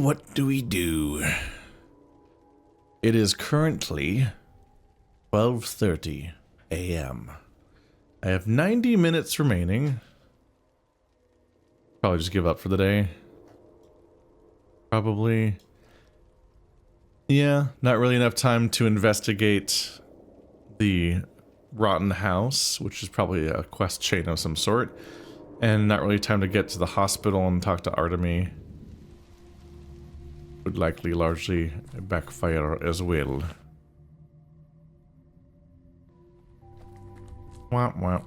what do we do? It is currently 12:30 a.m. I have 90 minutes remaining. Probably just give up for the day. Probably. Yeah, not really enough time to investigate the rotten house, which is probably a quest chain of some sort. And not really time to get to the hospital and talk to Artemy. Would likely largely backfire as well. Womp womp.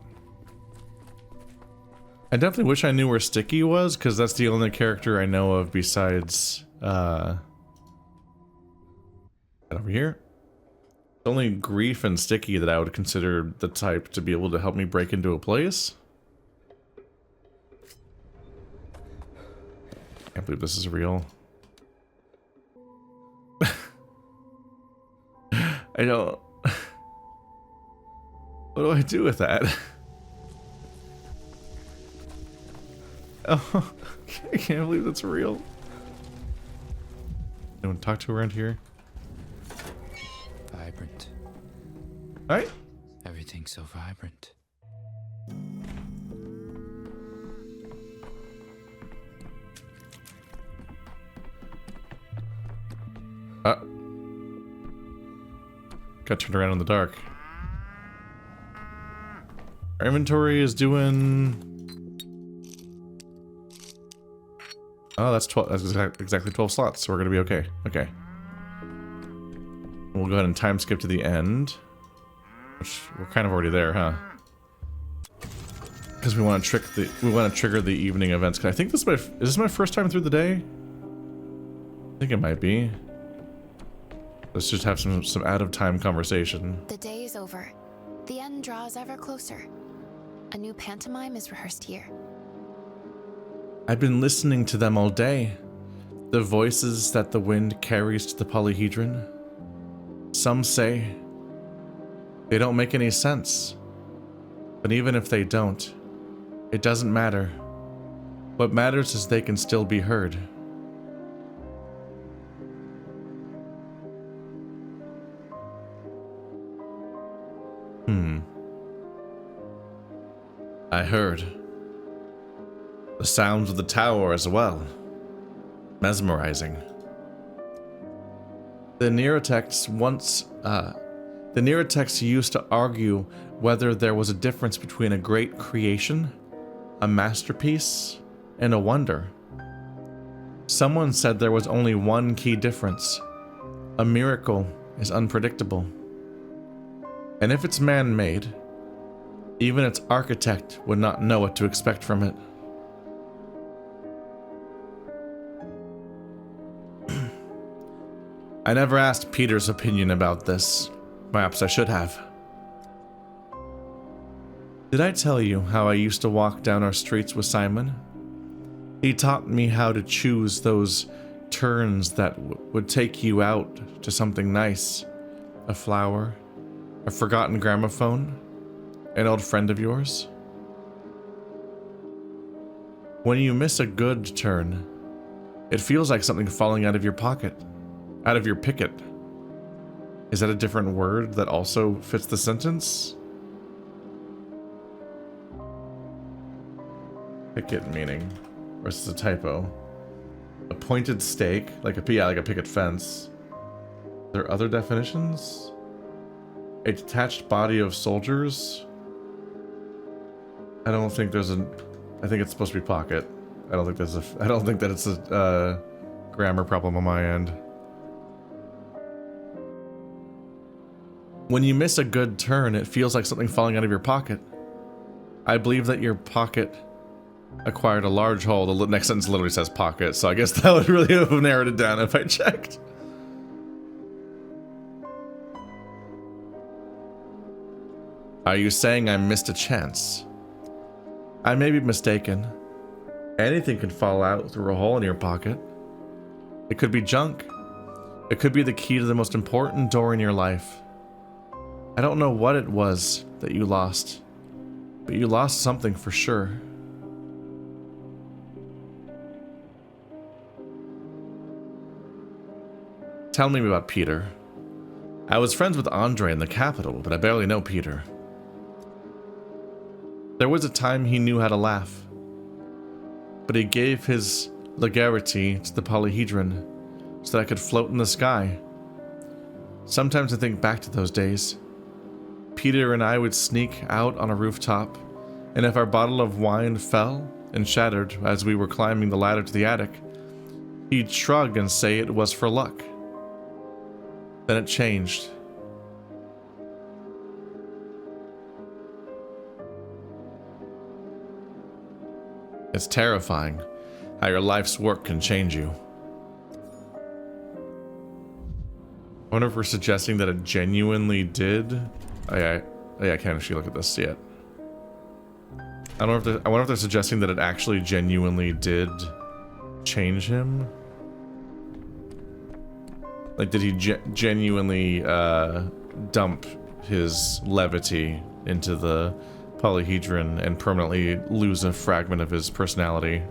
I definitely wish I knew where Sticky was, because that's the only character I know of besides, over here. Only Grief and Sticky that I would consider the type to be able to help me break into a place. Can't believe this is real. I don't... What do I do with that? Oh, I can't believe that's real. Anyone talk to around here? Vibrant. Alright. Everything's so vibrant. Got turned around in the dark. Our inventory is doing... Oh, that's 12. That's exactly 12 slots, so we're gonna be okay. Okay. We'll go ahead and time skip to the end. Which we're kind of already there, huh? Because we want to trigger the evening events. Cause I think is this my first time through the day? I think it might be. Let's just have some out of time conversation. The day is over. The end draws ever closer. A new pantomime is rehearsed here. I've been listening to them all day. The voices that the wind carries to the polyhedrin. Some say they don't make any sense. But even if they don't, it doesn't matter. What matters is they can still be heard. I heard the sounds of the tower as well. Mesmerizing. The Neurotechs used to argue whether there was a difference between a great creation, a masterpiece, and a wonder. Someone said there was only one key difference. A miracle is unpredictable. And if it's man-made, even its architect would not know what to expect from it. I never asked Peter's opinion about this. Perhaps I should have. Did I tell you how I used to walk down our streets with Simon? He taught me how to choose those turns that would take you out to something nice. A flower, a forgotten gramophone, an old friend of yours. When you miss a good turn, it feels like something falling out of your pocket. Out of your picket. Is that a different word that also fits the sentence? Picket meaning. Or is this a typo? A pointed stake, like a picket fence. Are there other definitions? A detached body of soldiers? I don't think there's a... I think it's supposed to be pocket. I don't think that it's a grammar problem on my end. When you miss a good turn, it feels like something falling out of your pocket. I believe that your pocket acquired a large hole. The next sentence literally says pocket, so I guess that would really have narrowed it down if I checked. Are you saying I missed a chance? I may be mistaken. Anything can fall out through a hole in your pocket. It could be junk. It could be the key to the most important door in your life. I don't know what it was that you lost, but you lost something for sure. Tell me about Peter. I was friends with Andre in the capital, but I barely know Peter. There was a time he knew how to laugh, but he gave his legarity to the polyhedrin so that I could float in the sky. Sometimes I think back to those days. Peter and I would sneak out on a rooftop, and if our bottle of wine fell and shattered as we were climbing the ladder to the attic, he'd shrug and say it was for luck. Then it changed. It's terrifying how your life's work can change you. I wonder if we're suggesting that it genuinely did. Oh yeah, I can't actually look at this yet. I wonder if they're suggesting that it actually genuinely did change him. Like, did he genuinely dump his levity into the polyhedrin and permanently lose a fragment of his personality?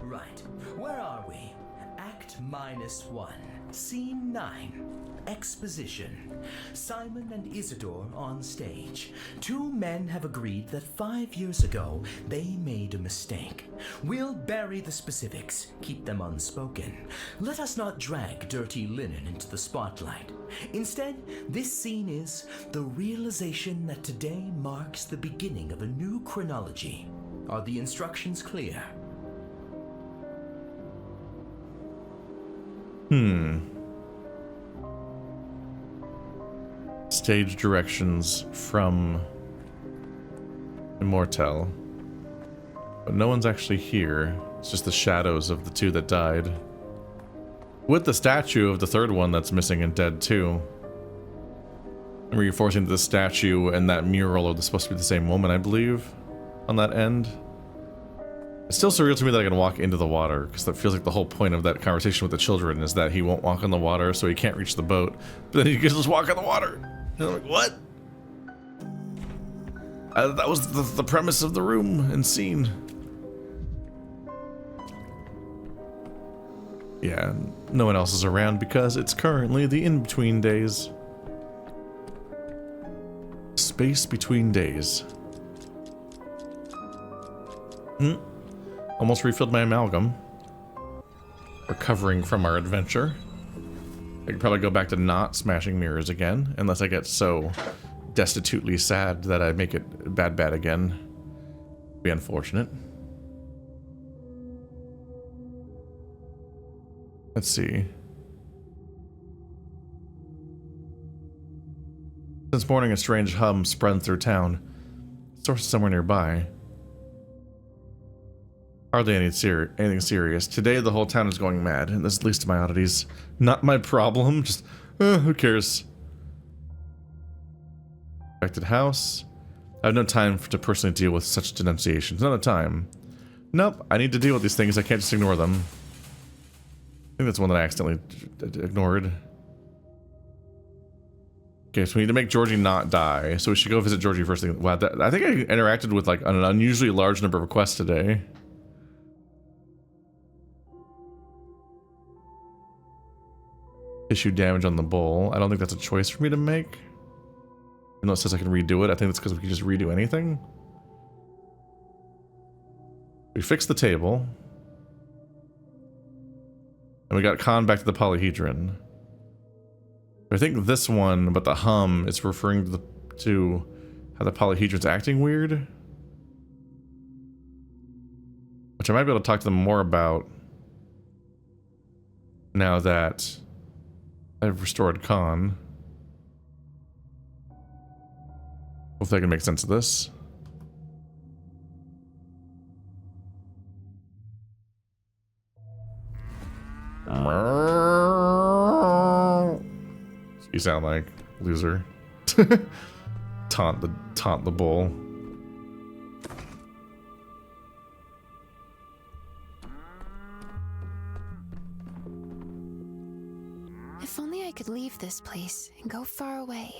Right. Where are we? Act -1. Scene 9. Exposition. Simon and Isidore on stage. Two men have agreed that 5 years ago they made a mistake. We'll bury the specifics, keep them unspoken. Let us not drag dirty linen into the spotlight. Instead, this scene is the realization that today marks the beginning of a new chronology. Are the instructions clear? Stage directions from Immortal. But no one's actually here. It's just the shadows of the two that died. With the statue of the third one that's missing and dead too. I'm reinforcing that the statue and that mural are supposed to be the same woman, I believe, on that end. It's still surreal to me that I can walk into the water, because that feels like the whole point of that conversation with the children is that he won't walk on the water, so he can't reach the boat. But then he can just walk on the water. And I'm like, what? That was the premise of the room and scene. Yeah, no one else is around because it's currently the in-between days. Space between days. Almost refilled my amalgam. Recovering from our adventure. I could probably go back to not smashing mirrors again, unless I get so destitutely sad that I make it bad again. Be unfortunate. Let's see. Since morning, a strange hum spread through town. Source is somewhere nearby. Hardly anything serious. Today, the whole town is going mad, and this leads to my oddities. Not my problem, just, who cares? Affected house. I have no time to personally deal with such denunciations. Not a time. Nope, I need to deal with these things. I can't just ignore them. I think that's one that I accidentally ignored. Okay, so we need to make Georgie not die. So we should go visit Georgie first thing. Wow, I think I interacted with like an unusually large number of requests today. Issue damage on the bowl. I don't think that's a choice for me to make. Even though it says I can redo it, I think that's because we can just redo anything. We fixed the table. And we got Khan back to the polyhedrin. I think this one, but the hum, it's referring to how the polyhedron's acting weird. Which I might be able to talk to them more about now that I've restored Khan. Hopefully I can make sense of this. You sound like loser. Taunt the bull. If only I could leave this place and go far away.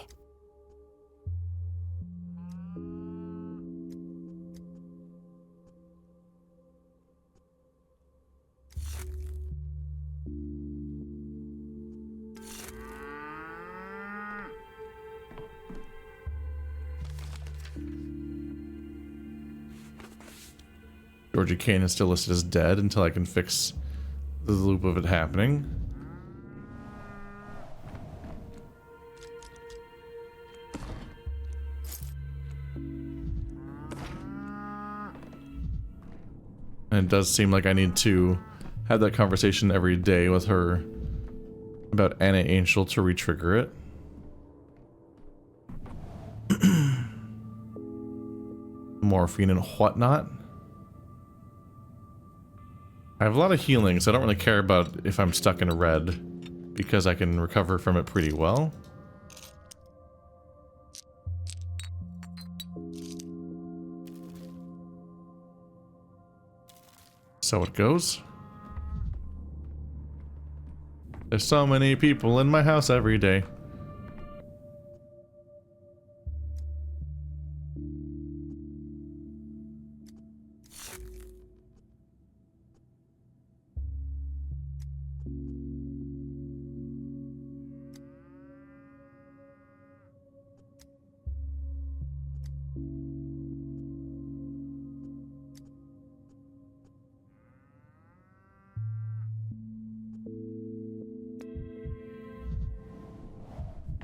Georgie Kane is still listed as dead until I can fix the loop of it happening. And it does seem like I need to have that conversation every day with her about Anna Angel to re-trigger it. Morphine and whatnot. I have a lot of healing, so I don't really care about if I'm stuck in a red, because I can recover from it pretty well. So it goes. There's so many people in my house every day.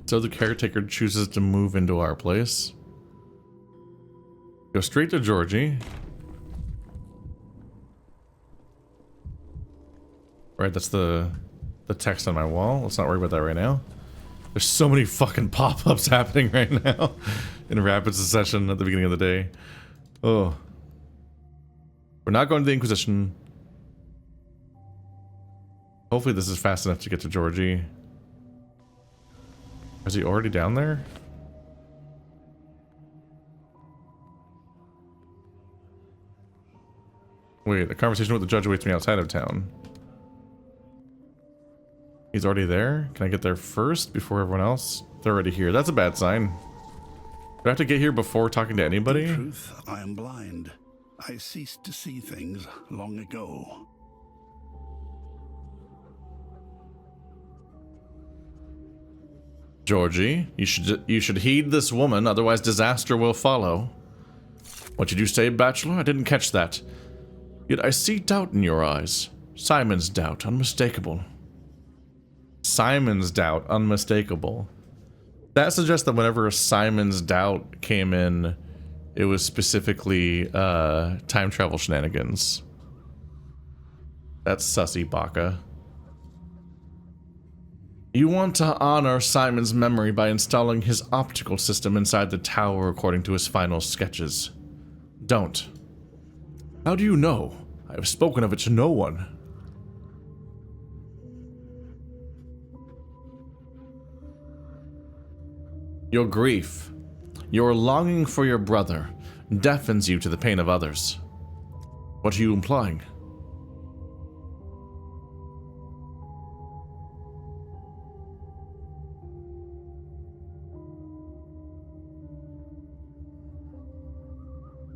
So the caretaker chooses to move into our place. Go straight to Georgie. Right, that's the text on my wall. Let's not worry about that right now. There's so many fucking pop-ups happening right now in rapid succession at the beginning of the day. Oh. We're not going to the Inquisition. Hopefully this is fast enough to get to Georgie. Is he already down there? Wait, the conversation with the judge awaits me outside of town. He's already there? Can I get there first before everyone else? They're already here. That's a bad sign. Do I have to get here before talking to anybody? In truth, I am blind. I ceased to see things long ago. Georgie, you should heed this woman, otherwise disaster will follow. What did you say, Bachelor? I didn't catch that. Yet I see doubt in your eyes. Simon's doubt, unmistakable. Simon's doubt, unmistakable. That suggests that whenever Simon's doubt came in, it was specifically time travel shenanigans. That's sussy baka. You want to honor Simon's memory by installing his optical system inside the tower according to his final sketches. Don't. How do you know? I have spoken of it to no one. Your grief, your longing for your brother, deafens you to the pain of others. What are you implying?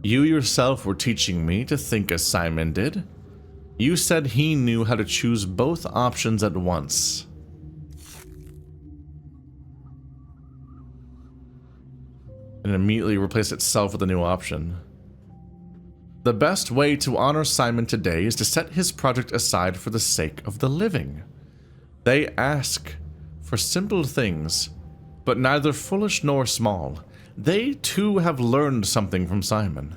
You yourself were teaching me to think as Simon did. You said he knew how to choose both options at once. And immediately replaced itself with a new option. The best way to honor Simon today is to set his project aside for the sake of the living. They ask for simple things, but neither foolish nor small. They too have learned something from Simon.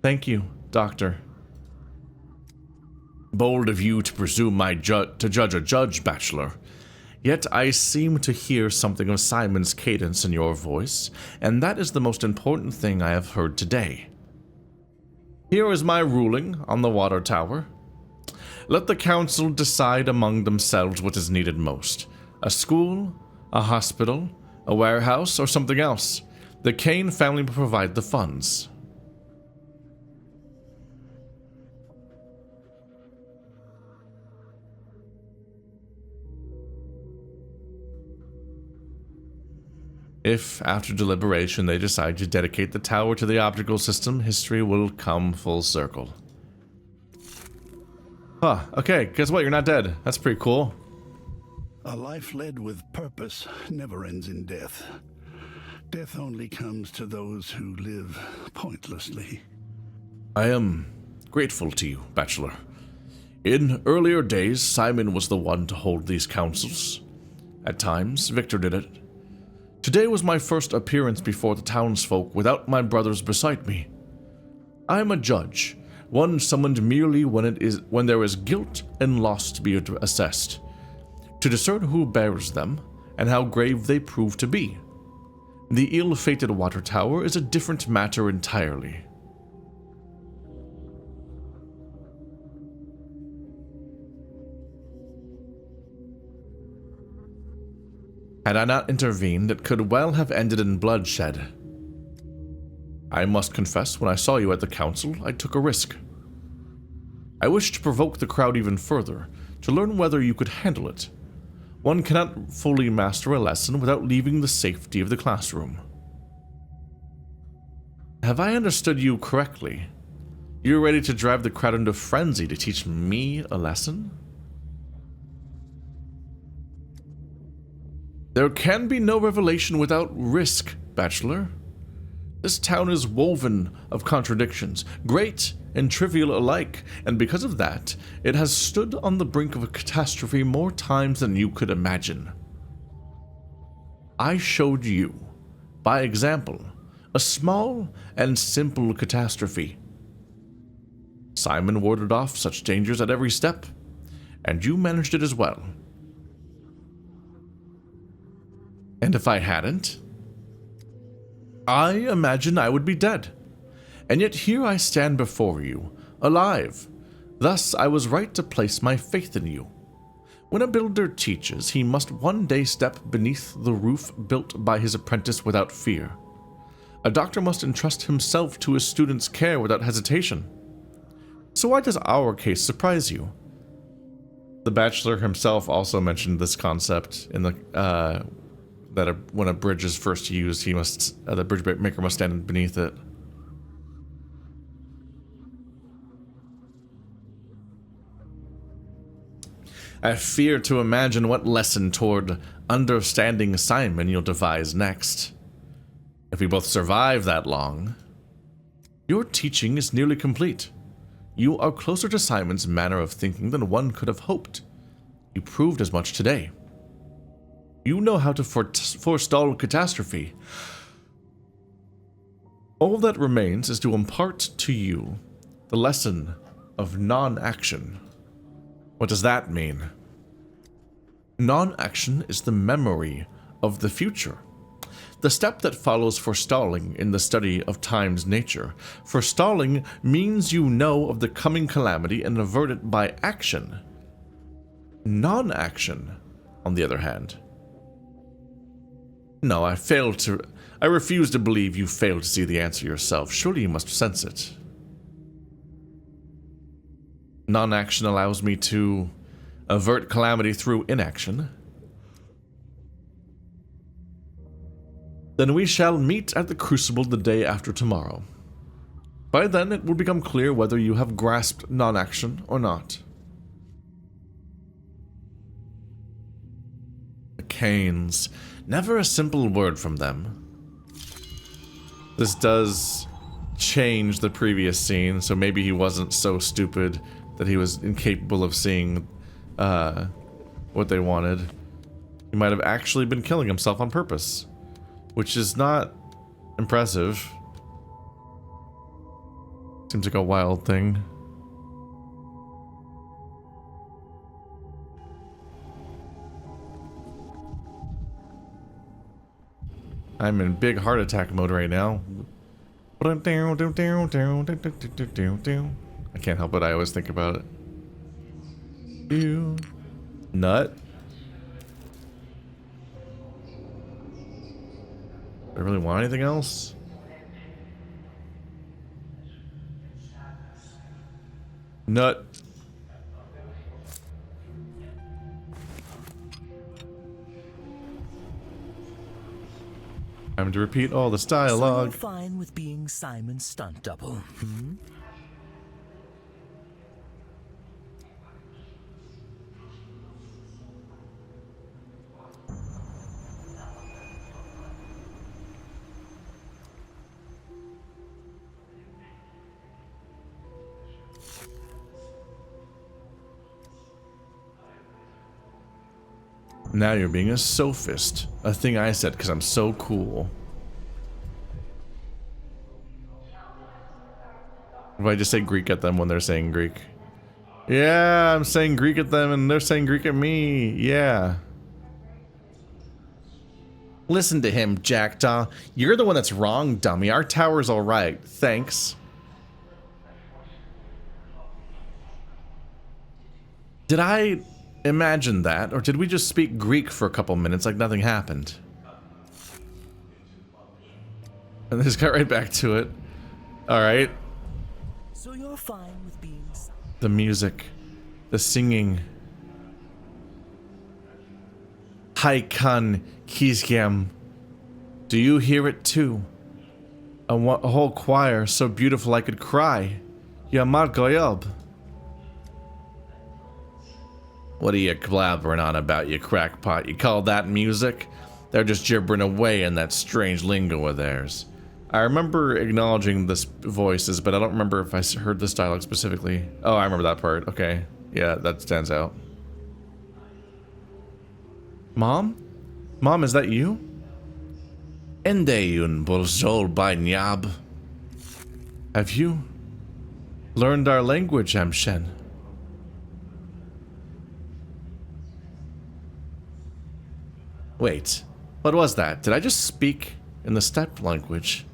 Thank you, Doctor. Bold of you to presume to judge a judge, Bachelor. Yet I seem to hear something of Simon's cadence in your voice, and that is the most important thing I have heard today. Here is my ruling on the water tower. Let the council decide among themselves what is needed most. A school, a hospital, a warehouse, or something else. The Kane family will provide the funds. If, after deliberation, they decide to dedicate the tower to the optical system, history will come full circle. Huh, okay, guess what? You're not dead. That's pretty cool. A life led with purpose never ends in death. Death only comes to those who live pointlessly. I am grateful to you, Bachelor. In earlier days, Simon was the one to hold these councils. At times, Victor did it. Today was my first appearance before the townsfolk without my brothers beside me. I am a judge, one summoned merely when there is guilt and loss to be assessed, to discern who bears them and how grave they prove to be. The ill-fated water tower is a different matter entirely. Had I not intervened, it could well have ended in bloodshed. I must confess, when I saw you at the council, I took a risk. I wished to provoke the crowd even further, to learn whether you could handle it. One cannot fully master a lesson without leaving the safety of the classroom. Have I understood you correctly? You're ready to drive the crowd into frenzy to teach me a lesson? There can be no revelation without risk, Bachelor. This town is woven of contradictions, great and trivial alike, and because of that, it has stood on the brink of a catastrophe more times than you could imagine. I showed you, by example, a small and simple catastrophe. Simon warded off such dangers at every step, and you managed it as well. And if I hadn't, I imagine I would be dead. And yet here I stand before you, alive. Thus I was right to place my faith in you. When a builder teaches, he must one day step beneath the roof built by his apprentice without fear. A doctor must entrust himself to his student's care without hesitation. So why does our case surprise you? The Bachelor himself also mentioned this concept in the when a bridge is first used, the bridge maker must stand beneath it. I fear to imagine what lesson toward understanding Simon you'll devise next. If we both survive that long, your teaching is nearly complete. You are closer to Simon's manner of thinking than one could have hoped. You proved as much today. You know how to forestall catastrophe. All that remains is to impart to you the lesson of non-action. What does that mean? Non-action is the memory of the future. The step that follows forestalling in the study of time's nature. Forestalling means you know of the coming calamity and avert it by action. Non-action, on the other hand. No, I refuse to believe you failed to see the answer yourself. Surely you must sense it. Non-action allows me to avert calamity through inaction. Then we shall meet at the Crucible the day after tomorrow. By then it will become clear whether you have grasped non-action or not. The Canes. Never a simple word from them. This does change the previous scene, so maybe he wasn't so stupid that he was incapable of seeing what they wanted. He might have actually been killing himself on purpose, which is not impressive. Seems like a wild thing. I'm in big heart attack mode right now. I can't help it, I always think about it. You nut. Do I really want anything else? Nut. Time to repeat all this dialogue. So you're fine with being Simon's stunt double, hmm? Now you're being a sophist. A thing I said because I'm so cool. If I just say Greek at them when they're saying Greek. Yeah, I'm saying Greek at them and they're saying Greek at me. Yeah. Listen to him, Jackdaw. You're the one that's wrong, dummy. Our tower's alright. Thanks. Did I imagine that? Or did we just speak Greek for a couple minutes like nothing happened? And they just got right back to it. Alright. So you're fine with being The music. The singing. Haikan Kisgam. Do you hear it too? A whole choir so beautiful I could cry. Yamar Goyob. What are you blabbering on about, you crackpot? You call that music? They're just gibbering away in that strange lingo of theirs. I remember acknowledging this voices, but I don't remember if I heard this dialogue specifically. Oh, I remember that part. Okay. Yeah, that stands out. Mom? Mom, is that you? Endeyun bolzol bainyab. Have you learned our language, Amshen? Wait, what was that? Did I just speak in the steppe language?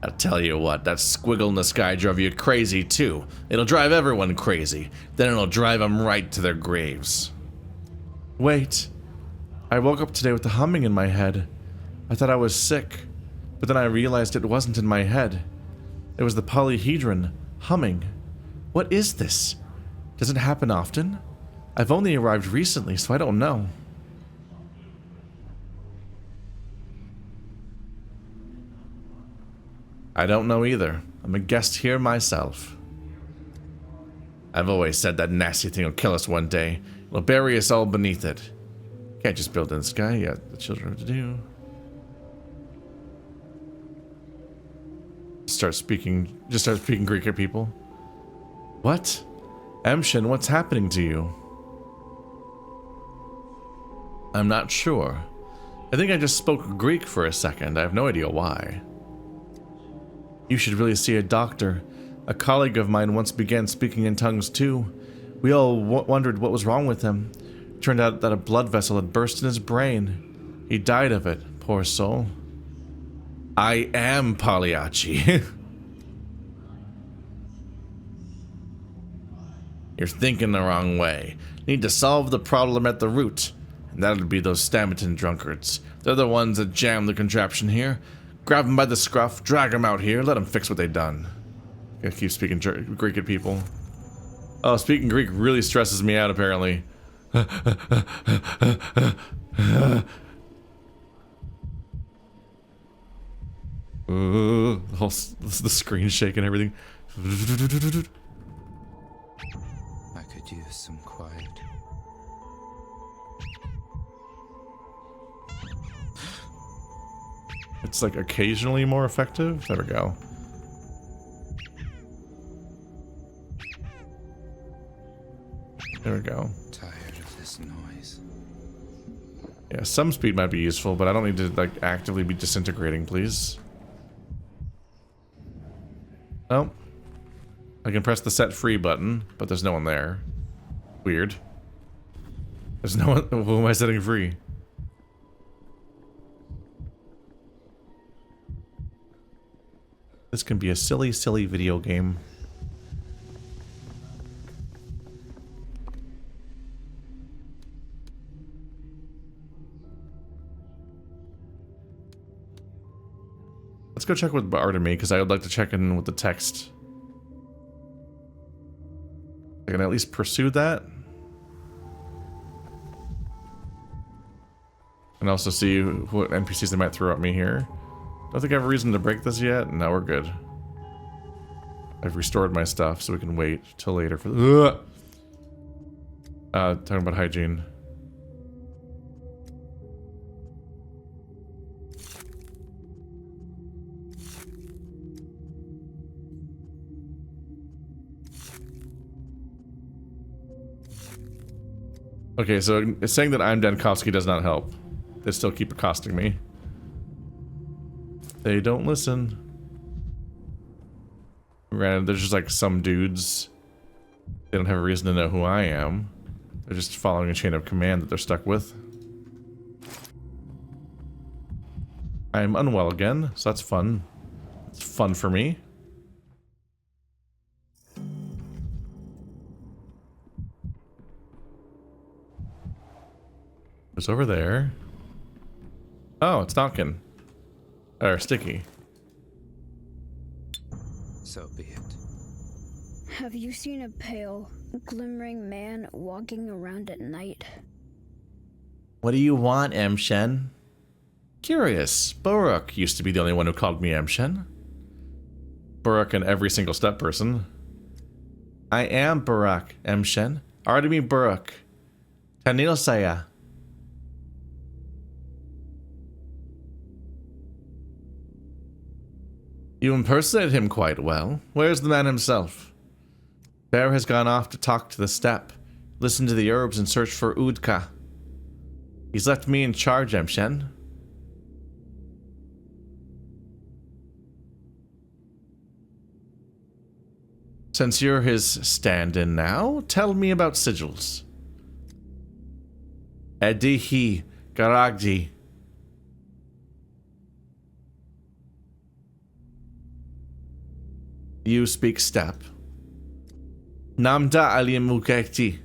I'll tell you what, that squiggle in the sky drove you crazy too. It'll drive everyone crazy. Then it'll drive them right to their graves. Wait, I woke up today with the humming in my head. I thought I was sick, but then I realized it wasn't in my head. It was the polyhedrin humming. What is this? Does it happen often? I've only arrived recently, so I don't know. I don't know either. I'm a guest here myself. I've always said that nasty thing will kill us one day. It'll bury us all beneath it. Can't just build in the sky. You got the children have to do. Just start speaking Greek at people. What? Emshin, what's happening to you? I'm not sure. I think I just spoke Greek for a second. I have no idea why. You should really see a doctor. A colleague of mine once began speaking in tongues too. We all wondered what was wrong with him. Turned out that a blood vessel had burst in his brain. He died of it, poor soul. I am Pagliacci. You're thinking the wrong way. Need to solve the problem at the root. And that'll be those Stamatin drunkards. They're the ones that jammed the contraption here. Grab them by the scruff, drag them out here, let them fix what they've done. Gotta keep speaking Greek at people. Oh, speaking Greek really stresses me out, apparently. The screen shaking and everything. I could use some quiet. It's like occasionally more effective. There we go. There we go. Tired of this noise. Yeah, some speed might be useful, but I don't need to like actively be disintegrating, please. Oh. I can press the set free button, but there's no one there. Weird. There's no one. Who am I setting free? This can be a silly, silly video game. Let's go check with Ballard, because I would like to check in with the text. I can at least pursue that. And also see what NPCs they might throw at me here. Don't think I have a reason to break this yet. No, we're good. I've restored my stuff, so we can wait till later for the... talking about hygiene. Okay, so saying that I'm Dankovsky does not help. They still keep accosting me. They don't listen. Granted, there's just like some dudes. They don't have a reason to know who I am. They're just following a chain of command that they're stuck with. I'm unwell again, so that's fun. It's fun for me. It's over there. Oh, it's Donkin. Or Sticky. So be it. Have you seen a pale, glimmering man walking around at night? What do you want, Emshen? Curious. Buruk used to be the only one who called me Emshen. Buruk and every single step person. I am Buruk, Emshen. Artemi Buruk. Daniil Saya. You impersonate him quite well. Where's the man himself? Bear has gone off to talk to the steppe, listen to the herbs and search for Udka. He's left me in charge, Emshen. Since you're his stand-in now, tell me about sigils. Edihi Garagji. You speak steppe. Namda Alimukekti.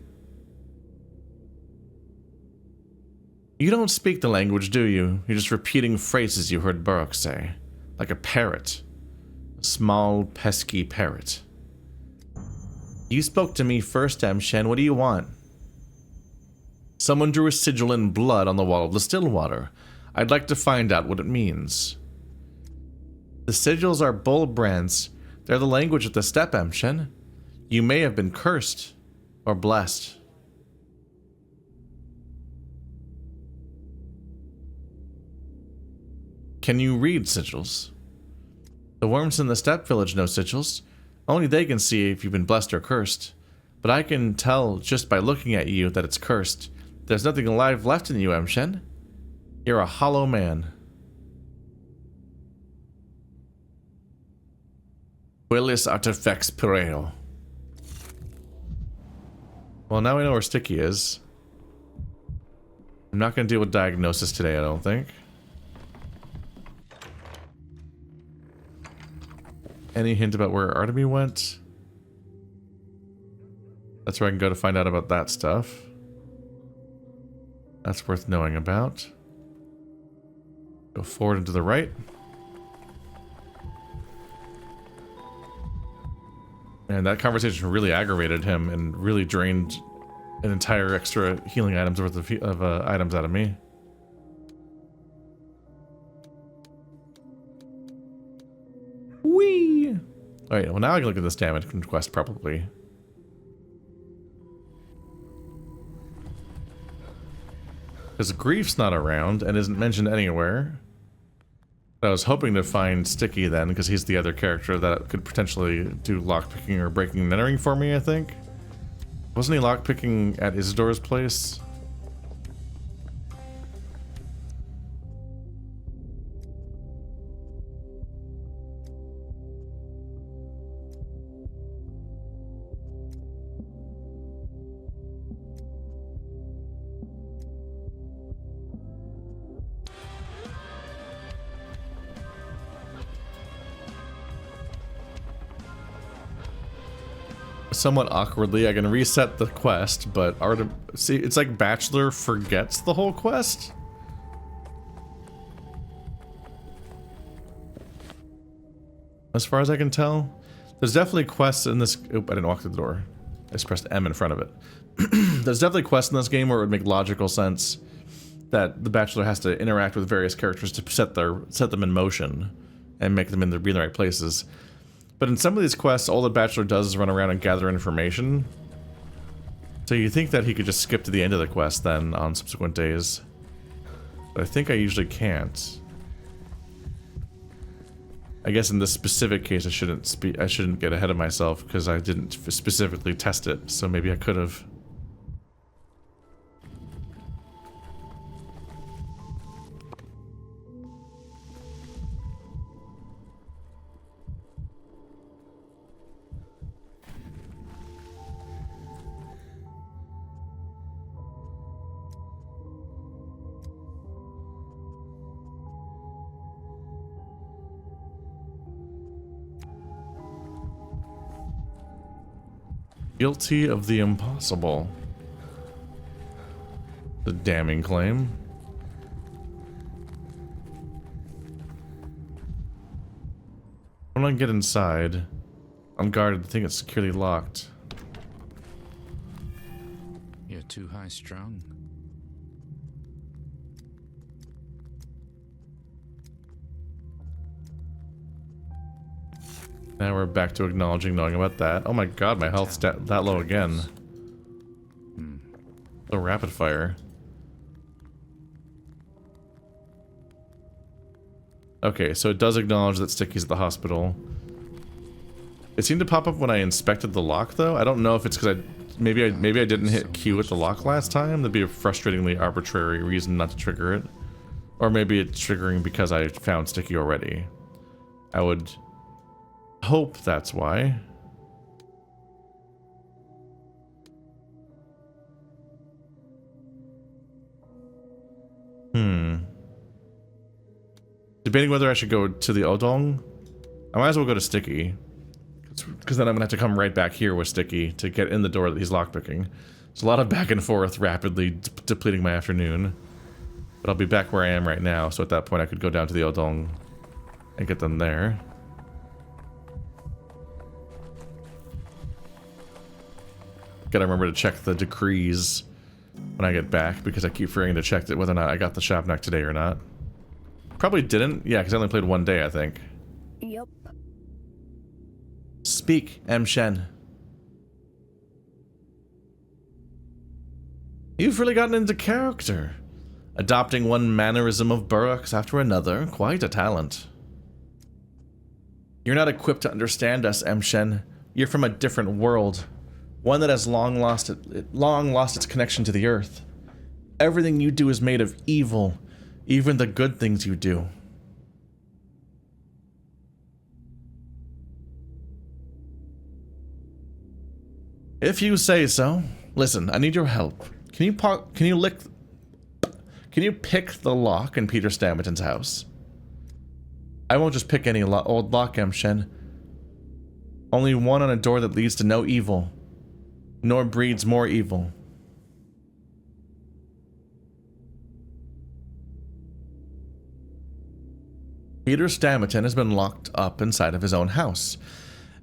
You don't speak the language, do you? You're just repeating phrases you heard Buruk say. Like a parrot. A small, pesky parrot. You spoke to me first, Emshen. What do you want? Someone drew a sigil in blood on the wall of the Stillwater. I'd like to find out what it means. The sigils are bull brands. They're the language of the steppe, Emshen. You may have been cursed or blessed. Can you read sigils? The worms in the steppe village know sigils. Only they can see if you've been blessed or cursed. But I can tell just by looking at you that it's cursed. There's nothing alive left in you, Emshen. You're a hollow man. Willis artifacts Pireo. Well, now we know where Sticky is. I'm not going to deal with diagnosis today, I don't think. Any hint about where Artemi went? That's where I can go to find out about that stuff. That's worth knowing about. Go forward and to the right. And that conversation really aggravated him and really drained an entire extra healing items worth of items out of me. Whee! Alright, well now I can look at this damage quest probably. Because Grief's not around and isn't mentioned anywhere. I was hoping to find Sticky then, because he's the other character that could potentially do lockpicking or breaking and entering for me, I think. Wasn't he lockpicking at Isidore's place? Somewhat awkwardly, I can reset the quest, but see, it's like Bachelor forgets the whole quest. As far as I can tell, there's definitely quests in this. Oop, I didn't walk through the door. I just pressed M in front of it. There's definitely quests in this game where it would make logical sense that the Bachelor has to interact with various characters to set them in motion and make them be in the right places. But in some of these quests, all the Bachelor does is run around and gather information. So you think that he could just skip to the end of the quest then on subsequent days. But I think I usually can't. I guess in this specific case I shouldn't get ahead of myself because I didn't specifically test it, so maybe I could have. Guilty of the impossible. The damning claim. When I get inside, unguarded, I think it's securely locked. You're too high strung. Now we're back to acknowledging knowing about that. Oh my god, my health's that low again. So rapid fire. Okay, so it does acknowledge that Sticky's at the hospital. It seemed to pop up when I inspected the lock, though. I don't know if it's because maybe I didn't hit Q at the lock last time. That'd be a frustratingly arbitrary reason not to trigger it. Or maybe it's triggering because I found Sticky already. I would hope that's why. Debating whether I should go to the Odong. I might as well go to Sticky. Because then I'm going to have to come right back here with Sticky to get in the door that he's lockpicking. It's a lot of back and forth, rapidly depleting my afternoon. But I'll be back where I am right now, so at that point I could go down to the Odong and get them there. Gotta remember to check the decrees when I get back, because I keep forgetting to check whether or not I got the Shabnak today or not. Probably didn't. Yeah, because I only played one day, I think. Yup. Speak, M. Shen. You've really gotten into character. Adopting one mannerism of Burrock's after another. Quite a talent. You're not equipped to understand us, M. Shen. You're from a different world. One that has long lost its connection to the earth. Everything you do is made of evil. Even the good things you do. If you say so. Listen, I need your help. Can you pick the lock in Peter Stamatin's house? I won't just pick any old lock, M. Shen. Only one on a door that leads to no evil, nor breeds more evil. Peter Stamatin has been locked up inside of his own house.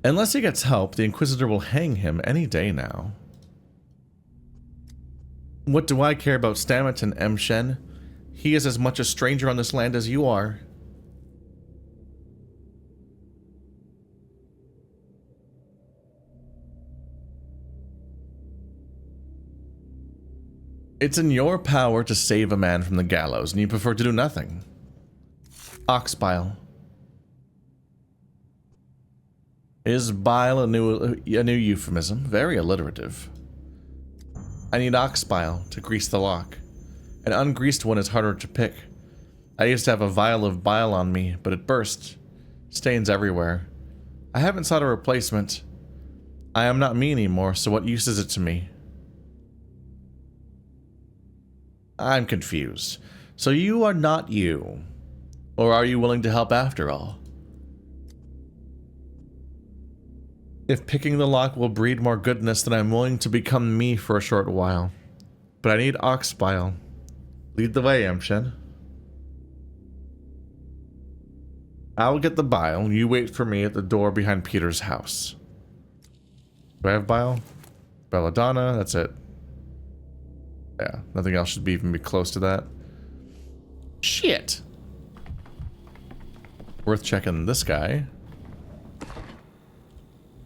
Unless he gets help, the Inquisitor will hang him any day now. What do I care about Stamatin, M. Shen? He is as much a stranger on this land as you are. It's in your power to save a man from the gallows, and you prefer to do nothing. Ox bile. Is bile a new euphemism? Very alliterative. I need ox bile to grease the lock. An ungreased one is harder to pick. I used to have a vial of bile on me, but it burst. Stains everywhere. I haven't sought a replacement. I am not me anymore, so what use is it to me? I'm confused. So you are not you. Or are you willing to help after all? If picking the lock will breed more goodness, then I'm willing to become me for a short while. But I need ox bile. Lead the way, M. Shen. I'll get the bile. You wait for me at the door behind Peter's house. Do I have bile? Belladonna, that's it. Yeah, nothing else should even be close to that. Shit! Worth checking this guy.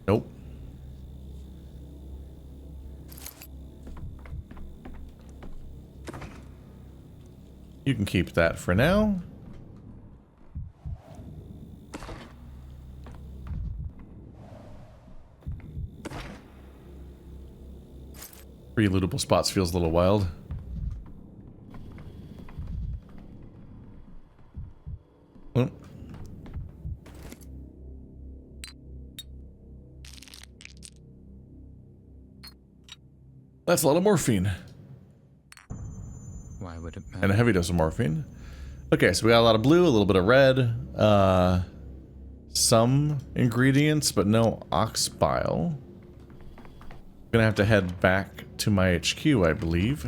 Nope. You can keep that for now. Three lootable spots feels a little wild. Oh. That's a lot of morphine. Why would it matter? And a heavy dose of morphine. Okay, so we got a lot of blue, a little bit of red, some ingredients, but no ox bile. Gonna have to head back to my HQ, I believe.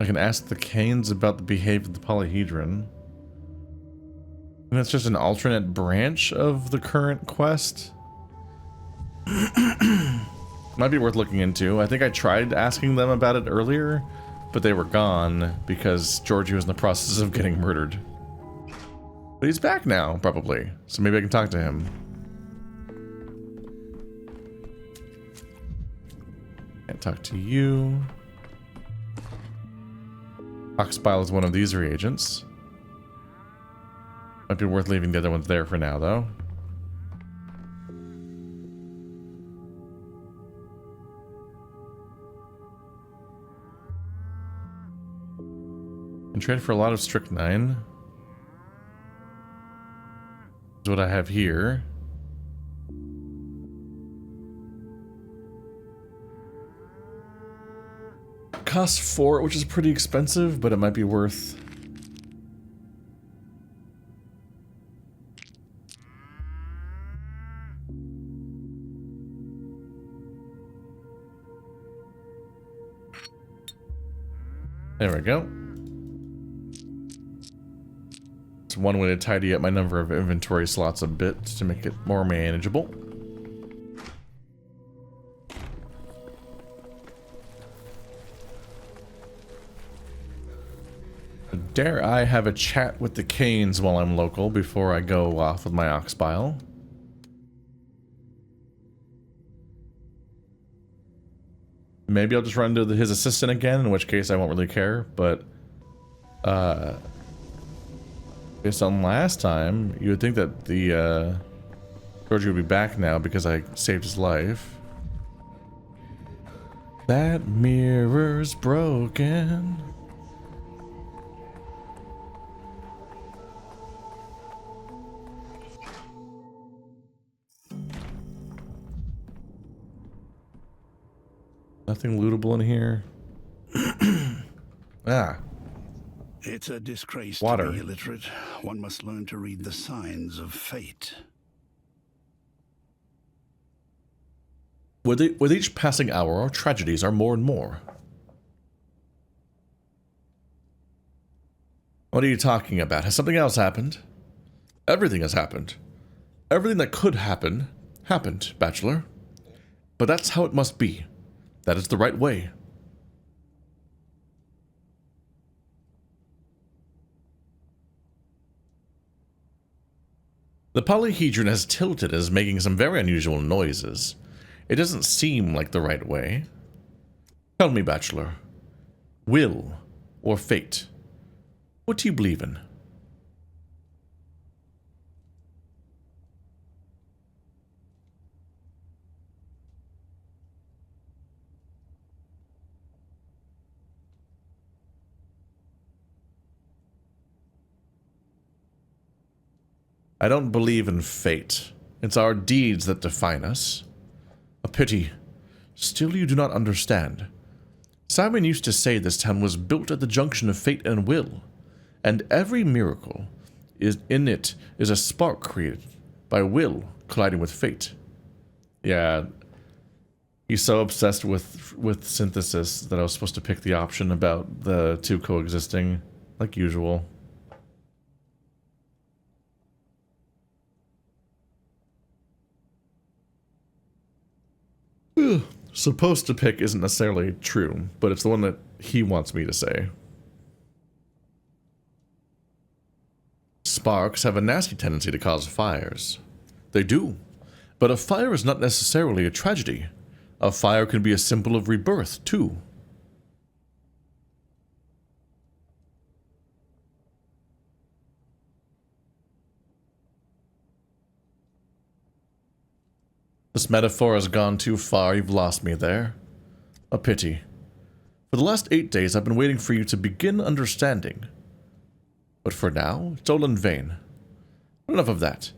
I can ask the Canes about the behavior of the polyhedrin. And that's just an alternate branch of the current quest. Might be worth looking into. I think I tried asking them about it earlier, but they were gone because Georgie was in the process of getting murdered. But he's back now, probably. So maybe I can talk to him. Can't talk to you. Oxbile is one of these reagents. Might be worth leaving the other ones there for now, though. And trade for a lot of strychnine. Is what I have here. Costs 4, which is pretty expensive, but it might be worth. There we go. It's one way to tidy up my number of inventory slots a bit to make it more manageable. Dare I have a chat with the Canes while I'm local before I go off with my Oxbile? Maybe I'll just run into his assistant again, in which case I won't really care, but based on last time, you would think that the Georgie would be back now because I saved his life. That mirror's broken. Nothing lootable in here. Ah. It's a disgrace Water. to be illiterate. One must learn to read the signs of fate. With each passing hour, our tragedies are more and more. What are you talking about? Has something else happened? Everything has happened. Everything that could happen, happened, Bachelor. But that's how it must be. That is the right way. The polyhedron has tilted as making some very unusual noises. It doesn't seem like the right way. Tell me, Bachelor. Will or fate? What do you believe in? I don't believe in fate. It's our deeds that define us. A pity. Still you do not understand. Simon used to say this town was built at the junction of fate and will, and every miracle in it is a spark created by will colliding with fate. Yeah, he's so obsessed with synthesis that I was supposed to pick the option about the two coexisting, like usual. Supposed to pick isn't necessarily true, but it's the one that he wants me to say. Sparks have a nasty tendency to cause fires. They do. But a fire is not necessarily a tragedy. A fire can be a symbol of rebirth, too. This metaphor has gone too far. You've lost me there. A pity. For the last 8 days, I've been waiting for you to begin understanding. But for now, it's all in vain. Enough of that.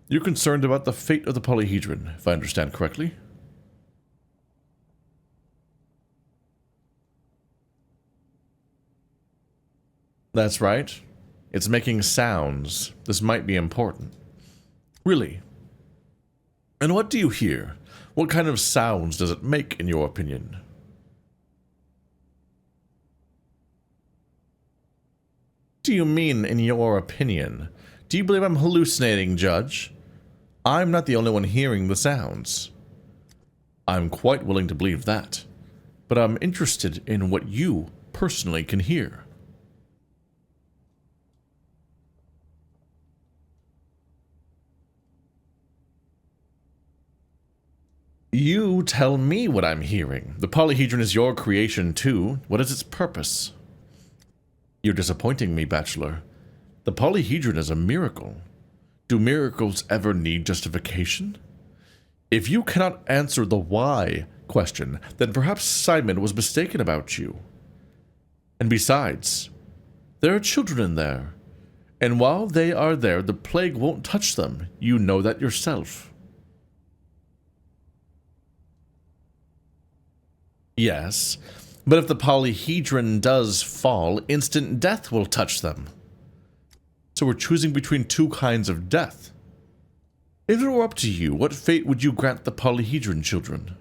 You're concerned about the fate of the polyhedron, if I understand correctly. That's right. It's making sounds. This might be important. Really? And what do you hear? What kind of sounds does it make, in your opinion? What do you mean, in your opinion? Do you believe I'm hallucinating, Judge? I'm not the only one hearing the sounds. I'm quite willing to believe that, but I'm interested in what you personally can hear. You tell me what I'm hearing. The polyhedron is your creation too. What is its purpose? You're disappointing me, Bachelor. The polyhedron is a miracle. Do miracles ever need justification? If you cannot answer the why question, then perhaps Simon was mistaken about you. And besides, there are children in there. And while they are there, the plague won't touch them. You know that yourself. Yes, but if the polyhedron does fall, instant death will touch them. So we're choosing between two kinds of death. If it were up to you, what fate would you grant the polyhedron children?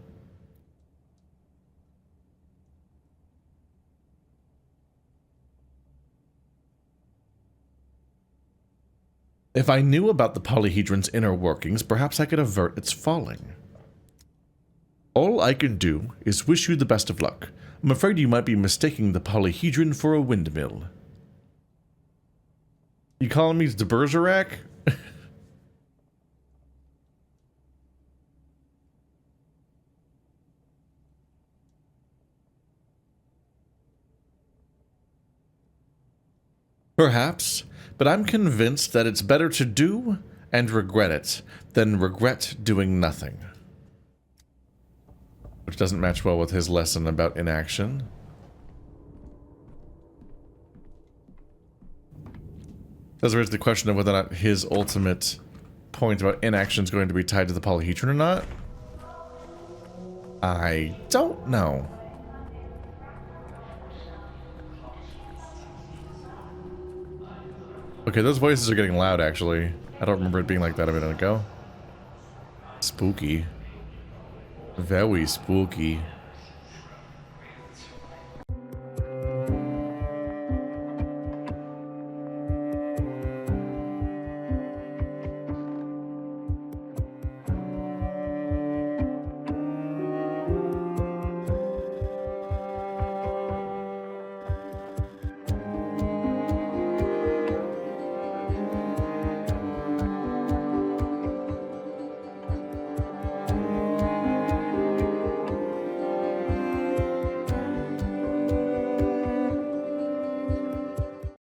If I knew about the polyhedron's inner workings, perhaps I could avert its falling. All I can do is wish you the best of luck. I'm afraid you might be mistaking the polyhedron for a windmill. You calling me the Bergerac? Perhaps, but I'm convinced that it's better to do and regret it than regret doing nothing. Which doesn't match well with his lesson about inaction. Does raise the question of whether or not his ultimate point about inaction is going to be tied to the polyhedron or not. I don't know. Okay, those voices are getting loud, actually. I don't remember it being like that a minute ago. Spooky. Very spooky.